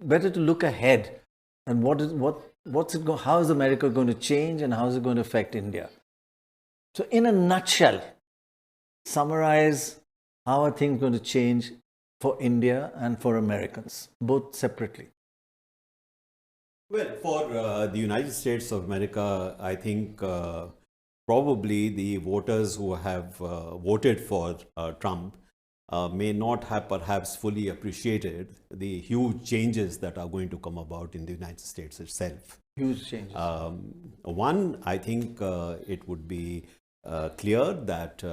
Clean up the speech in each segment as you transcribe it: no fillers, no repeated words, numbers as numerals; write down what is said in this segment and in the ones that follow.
better to look ahead and how is America going to change and how is it going to affect India. So in a nutshell, summarize how are things going to change for India and for Americans, both separately. Well, for the United States of America, I think probably the voters who have voted for Trump may not have perhaps fully appreciated the huge changes that are going to come about in the United States itself. Huge changes. One, I think it would be clear that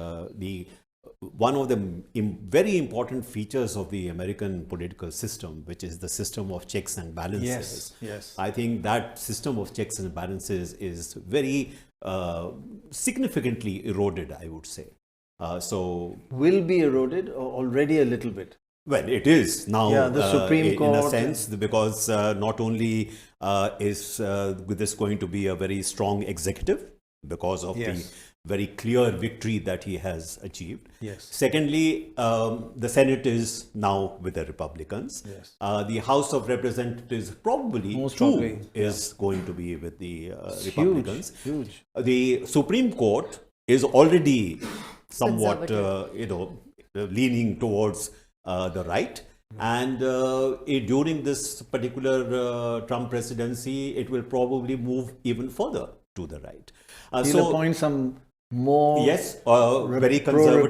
one of the very important features of the American political system, which is the system of checks and balances. Yes. I think that system of checks and balances is very significantly eroded, I would say. So will be eroded or already a little bit? Well, it is now, the Supreme Court, in a sense, because not only is this going to be a very strong executive because of the very clear victory that he has achieved. Yes. Secondly, the Senate is now with the Republicans. Yes. The House of Representatives probably is going to be with the Republicans. Huge. The Supreme Court is already somewhat, leaning towards the right. And during this particular Trump presidency, it will probably move even further to the right. He'll appoint some more very conservative,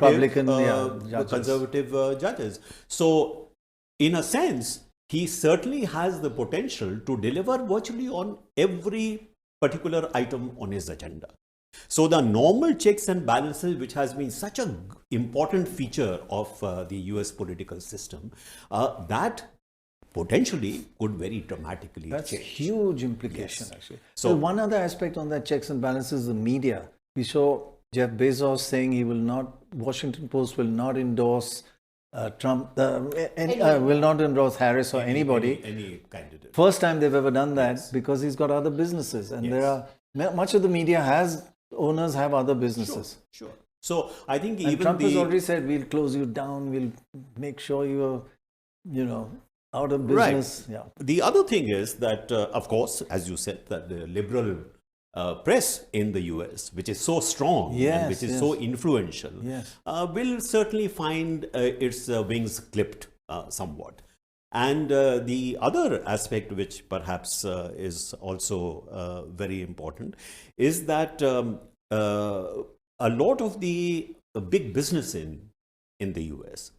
judges. Judges. So, in a sense, he certainly has the potential to deliver virtually on every particular item on his agenda. So the normal checks and balances, which has been such an important feature of the US political system, that potentially could very dramatically That's change. A huge implication, actually. So one other aspect on that checks and balances, the media. We saw Jeff Bezos saying he will not, Washington Post will not endorse Trump, will not endorse Harris or anybody. Any candidate. First time they've ever done that because he's got other businesses. And there are, much of the media owners have other businesses. Sure. So I think and even Trump has already said, we'll close you down, we'll make sure you're, out of business. Right. Yeah. The other thing is that, of course, as you said, that the liberal press in the US, which is so strong and which is so influential, will certainly find its wings clipped somewhat. And the other aspect, which perhaps is also very important, is that a lot of the big business in the US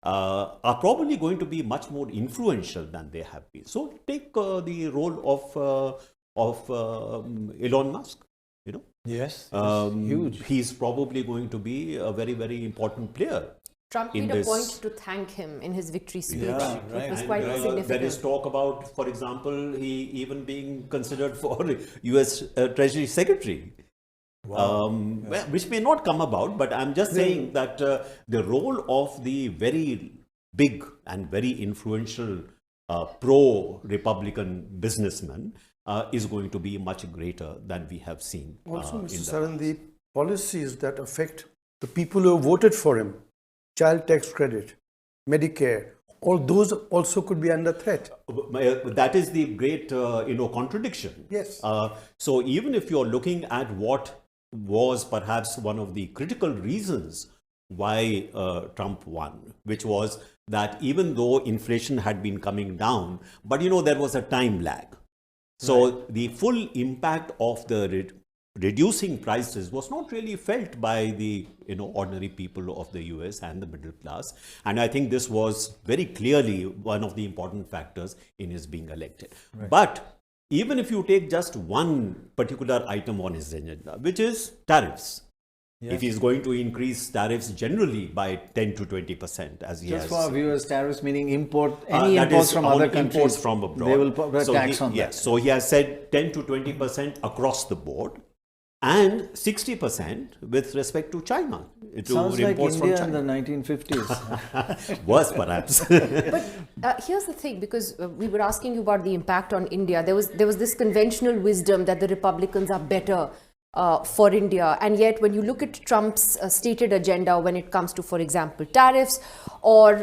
are probably going to be much more influential than they have been. So take the role of Elon Musk. Yes, huge. He's probably going to be a very, very important player. Trump made a point to thank him in his victory speech. It was quite significant. There is talk about, for example, he even being considered for US Treasury Secretary. Wow. Which may not come about, but I'm just saying that the role of the very big and very influential pro-Republican businessman is going to be much greater than we have seen. Also, Mr. Saran, the policies that affect the people who voted for him, child tax credit, Medicare, all those also could be under threat. That is the great, contradiction. Yes. So even if you're looking at what was perhaps one of the critical reasons why Trump won, which was that even though inflation had been coming down, but there was a time lag. So the full impact of the reducing prices was not really felt by the ordinary people of the US and the middle class. And I think this was very clearly one of the important factors in his being elected. Right. But even if you take just one particular item on his agenda, which is tariffs, if he's going to increase tariffs generally by 10 to 20%, as he has. Just for our viewers, tariffs meaning any imports from other countries. Imports from abroad. They will put a tax on that. Yes, so he has said 10 to 20% across the board. And 60% with respect to China. Sounds like India in the 1950s. Worse, perhaps. But here's the thing, because we were asking you about the impact on India. There was this conventional wisdom that the Republicans are better for India. And yet, when you look at Trump's stated agenda when it comes to, for example, tariffs, or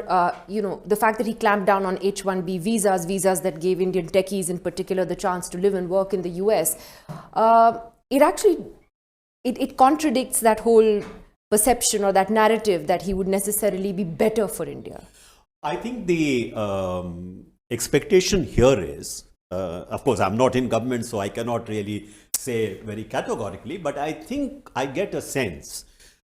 the fact that he clamped down on H-1B visas that gave Indian techies in particular the chance to live and work in the US, it contradicts that whole perception or that narrative that he would necessarily be better for India. I think the expectation here is, of course, I'm not in government, so I cannot really say very categorically, but I think I get a sense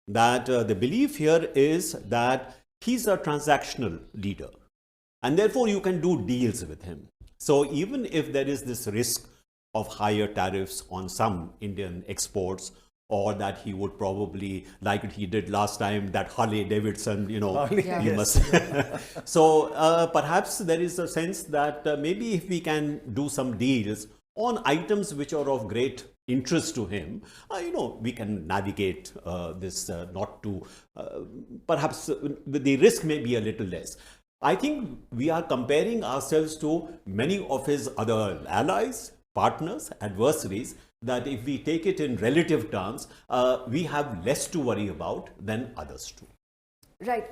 that the belief here is that he's a transactional leader, and therefore you can do deals with him. So even if there is this risk of higher tariffs on some Indian exports, or that he would probably, like he did last time, that Harley Davidson, you must. So perhaps there is a sense that maybe if we can do some deals on items which are of great interest to him, we can navigate this not to, perhaps the risk may be a little less. I think we are comparing ourselves to many of his other allies, partners, adversaries, that if we take it in relative terms, we have less to worry about than others do. Right.